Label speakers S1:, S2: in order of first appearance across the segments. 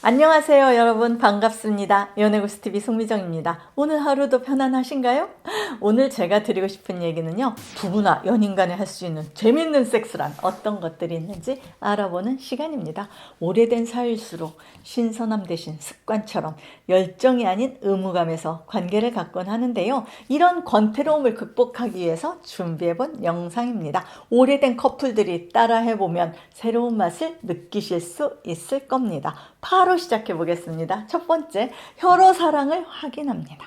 S1: 안녕하세요 여러분, 반갑습니다. 연애고스TV 송미정입니다. 오늘 하루도 편안하신가요? 오늘 제가 드리고 싶은 얘기는요, 부부나 연인 간에 할 수 있는 재밌는 섹스란 어떤 것들이 있는지 알아보는 시간입니다. 오래된 사이일수록 신선함 대신 습관처럼 열정이 아닌 의무감에서 관계를 갖곤 하는데요, 이런 권태로움을 극복하기 위해서 준비해본 영상입니다. 오래된 커플들이 따라해보면 새로운 맛을 느끼실 수 있을 겁니다. 바로 시작해 보겠습니다. 첫 번째, 혀로 사랑을 확인합니다.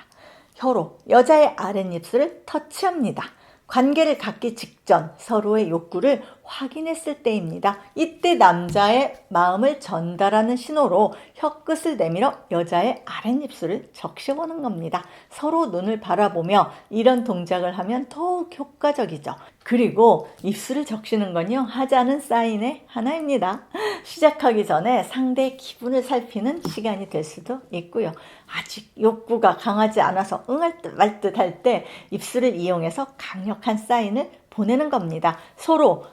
S1: 혀로 여자의 아랫입술을 터치합니다. 관계를 갖기 직전 서로의 욕구를 확인했을 때입니다. 이때 남자의 마음을 전달하는 신호로 혀끝을 내밀어 여자의 아랫입술을 적셔보는 겁니다. 서로 눈을 바라보며 이런 동작을 하면 더욱 효과적이죠. 그리고 입술을 적시는 건요, 하지 않은 사인의 하나입니다. 시작하기 전에 상대의 기분을 살피는 시간이 될 수도 있고요. 아직 욕구가 강하지 않아서 응할 듯 말 듯 할 때 입술을 이용해서 강력한 사인을 보내는 겁니다. 서로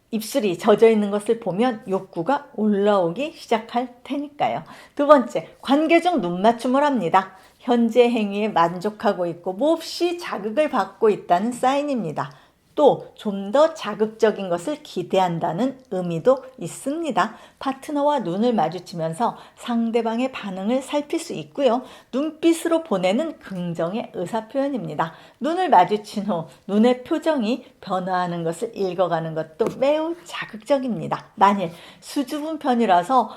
S1: 입술이 젖어 있는 것을 보면 욕구가 올라오기 시작할 테니까요. 두 번째, 관계 중 눈맞춤을 합니다. 현재 행위에 만족하고 있고 몹시 자극을 받고 있다는 사인입니다. 또 좀 더 자극적인 것을 기대한다는 의미도 있습니다. 파트너와 눈을 마주치면서 상대방의 반응을 살필 수 있고요. 눈빛으로 보내는 긍정의 의사표현입니다. 눈을 마주친 후 눈의 표정이 변화하는 것을 읽어가는 것도 매우 자극적입니다. 만일 수줍은 편이라서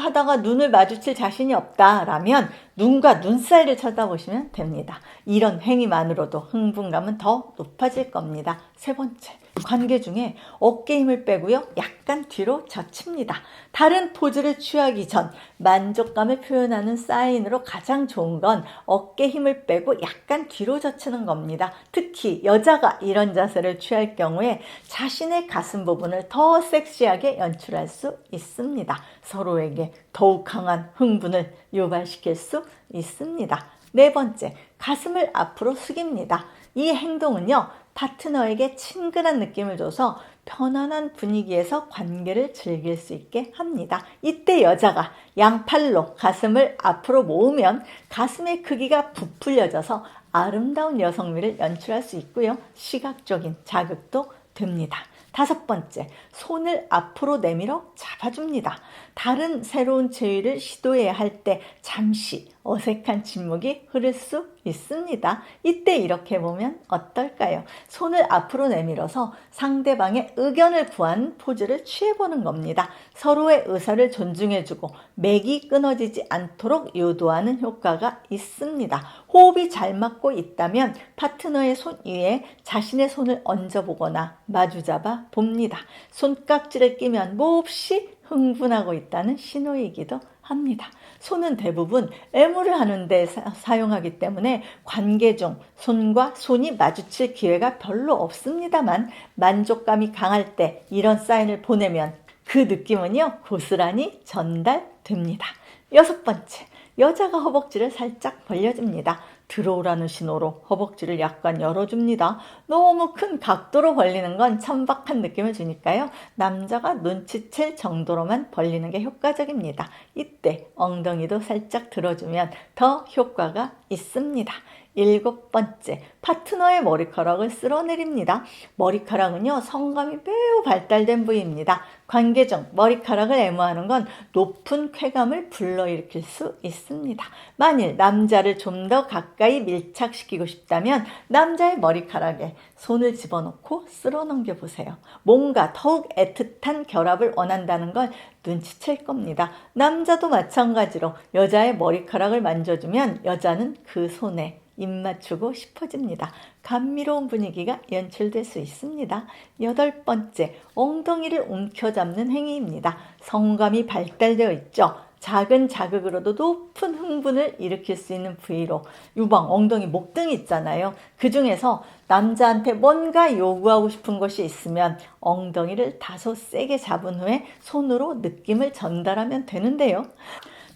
S1: 하다가 눈을 마주칠 자신이 없다라면 눈과 눈 사이를 쳐다보시면 됩니다. 이런 행위만으로도 흥분감은 더 높아질 겁니다. 세 번째, 관계 중에 어깨 힘을 빼고요, 약간 뒤로 젖힙니다. 다른 포즈를 취하기 전 만족감을 표현하는 사인으로 가장 좋은 건 어깨 힘을 빼고 약간 뒤로 젖히는 겁니다. 특히 여자가 이런 자세를 취할 경우에 자신의 가슴 부분을 더 섹시하게 연출할 수 있습니다. 서로에게 더욱 강한 흥분을 유발시킬 수 있습니다. 네 번째, 가슴을 앞으로 숙입니다. 이 행동은요, 파트너에게 친근한 느낌을 줘서 편안한 분위기에서 관계를 즐길 수 있게 합니다. 이때 여자가 양팔로 가슴을 앞으로 모으면 가슴의 크기가 부풀려져서 아름다운 여성미를 연출할 수 있고요, 시각적인 자극도 됩니다. 다섯 번째, 손을 앞으로 내밀어 잡아줍니다. 다른 새로운 제의를 시도해야 할 때 잠시 어색한 침묵이 흐를 수 있습니다. 이때 이렇게 보면 어떨까요? 손을 앞으로 내밀어서 상대방의 의견을 구한 포즈를 취해보는 겁니다. 서로의 의사를 존중해주고 맥이 끊어지지 않도록 유도하는 효과가 있습니다. 호흡이 잘 맞고 있다면 파트너의 손 위에 자신의 손을 얹어보거나 마주잡아 봅니다. 손깍지를 끼면 몹시 흥분하고 있다는 신호이기도 합니다. 손은 대부분 애무를 하는 데 사용하기 때문에 관계 중 손과 손이 마주칠 기회가 별로 없습니다만, 만족감이 강할 때 이런 사인을 보내면 그 느낌은요, 고스란히 전달됩니다. 여섯 번째, 여자가 허벅지를 살짝 벌려줍니다. 들어오라는 신호로 허벅지를 약간 열어줍니다. 너무 큰 각도로 벌리는 건 천박한 느낌을 주니까요, 남자가 눈치챌 정도로만 벌리는 게 효과적입니다. 이때 엉덩이도 살짝 들어주면 더 효과가 있습니다. 일곱 번째, 파트너의 머리카락을 쓸어내립니다. 머리카락은요, 성감이 매우 발달된 부위입니다. 관계 중 머리카락을 애무하는 건 높은 쾌감을 불러일으킬 수 있습니다. 만일 남자를 좀 더 가까이 밀착시키고 싶다면 남자의 머리카락에 손을 집어넣고 쓸어넘겨 보세요. 뭔가 더욱 애틋한 결합을 원한다는 걸 눈치챌 겁니다. 남자도 마찬가지로 여자의 머리카락을 만져주면 여자는 그 손에 입 맞추고 싶어집니다. 감미로운 분위기가 연출될 수 있습니다. 여덟 번째, 엉덩이를 움켜잡는 행위입니다. 성감이 발달되어 있죠. 작은 자극으로도 높은 흥분을 일으킬 수 있는 부위로 유방, 엉덩이, 목등이 있잖아요. 그 중에서 남자한테 뭔가 요구하고 싶은 것이 있으면 엉덩이를 다소 세게 잡은 후에 손으로 느낌을 전달하면 되는데요.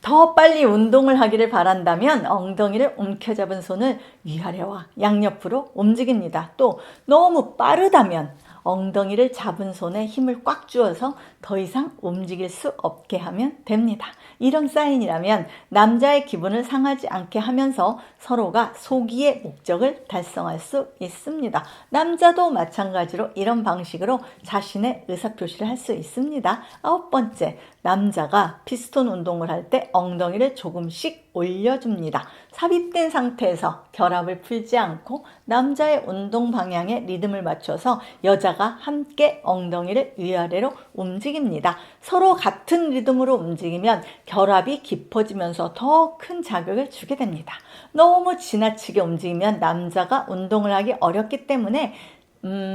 S1: 더 빨리 운동을 하기를 바란다면 엉덩이를 움켜잡은 손을 위아래와 양옆으로 움직입니다. 또 너무 빠르다면 엉덩이를 잡은 손에 힘을 꽉 주어서 더 이상 움직일 수 없게 하면 됩니다. 이런 사인이라면 남자의 기분을 상하지 않게 하면서 서로가 소기의 목적을 달성할 수 있습니다. 남자도 마찬가지로 이런 방식으로 자신의 의사표시를 할 수 있습니다. 9번째, 남자가 피스톤 운동을 할 때 엉덩이를 조금씩 올려줍니다. 삽입된 상태에서 결합을 풀지 않고 남자의 운동 방향에 리듬을 맞춰서 여자가 함께 엉덩이를 위아래로 움직입니다. 서로 같은 리듬으로 움직이면 결합이 깊어지면서 더 큰 자극을 주게 됩니다. 너무 지나치게 움직이면 남자가 운동을 하기 어렵기 때문에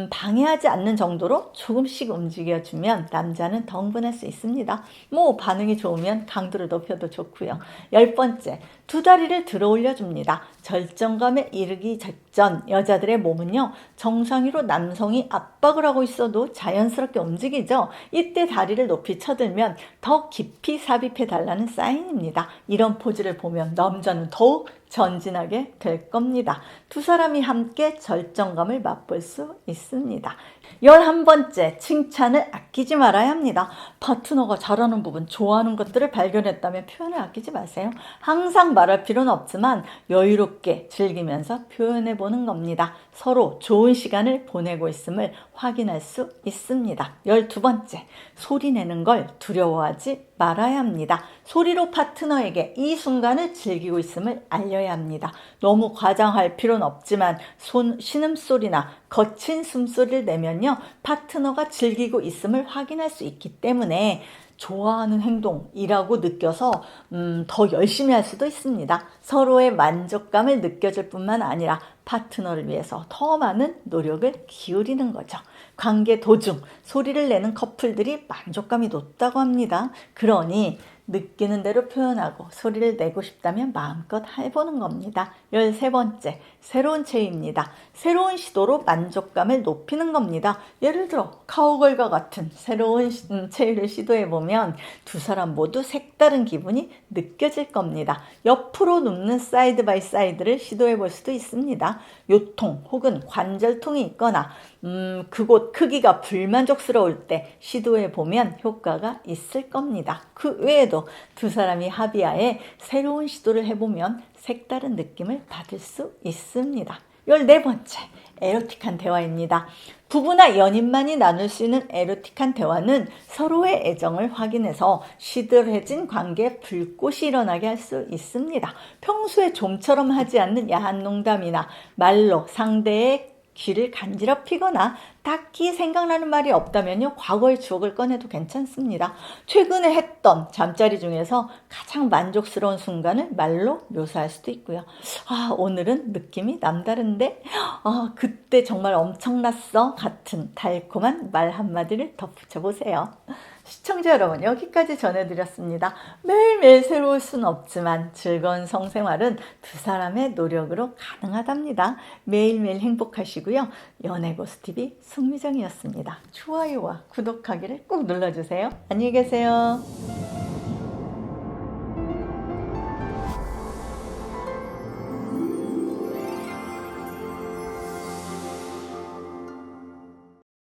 S1: 방해하지 않는 정도로 조금씩 움직여주면 남자는 더 흥분할 수 있습니다. 반응이 좋으면 강도를 높여도 좋고요. 10번째, 두 다리를 들어 올려줍니다. 절정감에 이르기 직전 여자들의 몸은요, 정상으로 남성이 압박을 하고 있어도 자연스럽게 움직이죠. 이때 다리를 높이 쳐들면 더 깊이 삽입해 달라는 사인입니다. 이런 포즈를 보면 남자는 더욱 전진하게 될 겁니다. 두 사람이 함께 절정감을 맛볼 수 있습니다. 11번째, 칭찬을 아끼지 말아야 합니다. 파트너가 잘하는 부분, 좋아하는 것들을 발견했다면 표현을 아끼지 마세요. 항상 말할 필요는 없지만 여유롭게 즐기면서 표현해 보는 겁니다. 서로 좋은 시간을 보내고 있음을 확인할 수 있습니다. 12번째, 소리 내는 걸 두려워하지 말아야 합니다. 소리로 파트너에게 이 순간을 즐기고 있음을 알려야 합니다. 너무 과장할 필요는 없지만 신음소리나 거친 숨소리를 내면요, 파트너가 즐기고 있음을 확인할 수 있기 때문에 좋아하는 행동이라고 느껴서 더 열심히 할 수도 있습니다. 서로의 만족감을 느껴줄 뿐만 아니라 파트너를 위해서 더 많은 노력을 기울이는 거죠. 관계 도중 소리를 내는 커플들이 만족감이 높다고 합니다. 그러니 느끼는 대로 표현하고 소리를 내고 싶다면 마음껏 해보는 겁니다. 13번째, 새로운 체위입니다. 새로운 시도로 만족감을 높이는 겁니다. 예를 들어 카우걸과 같은 새로운 체위를 시도해보면 두 사람 모두 색다른 기분이 느껴질 겁니다. 옆으로 눕는 사이드 바이 사이드를 시도해볼 수도 있습니다. 요통 혹은 관절통이 있거나 그곳 크기가 불만족스러울 때 시도해보면 효과가 있을 겁니다. 그 외에도 두 사람이 합의하에 새로운 시도를 해보면 색다른 느낌을 받을 수 있습니다. 14번째, 에로틱한 대화입니다. 부부나 연인만이 나눌 수 있는 에로틱한 대화는 서로의 애정을 확인해서 시들해진 관계에 불꽃이 일어나게 할 수 있습니다. 평소에 좀처럼 하지 않는 야한 농담이나 말로 상대의 귀를 간지럽히거나 딱히 생각나는 말이 없다면요, 과거의 추억을 꺼내도 괜찮습니다. 최근에 했던 잠자리 중에서 가장 만족스러운 순간을 말로 묘사할 수도 있고요. 오늘은 느낌이 남다른데 그때 정말 엄청났어 같은 달콤한 말 한마디를 덧붙여 보세요. 시청자 여러분, 여기까지 전해드렸습니다. 매일매일 새로울 수는 없지만 즐거운 성생활은 두 사람의 노력으로 가능하답니다. 매일매일 행복하시고요. 연애고수TV 송미정이었습니다. 좋아요와 구독하기를 꼭 눌러주세요. 안녕히 계세요.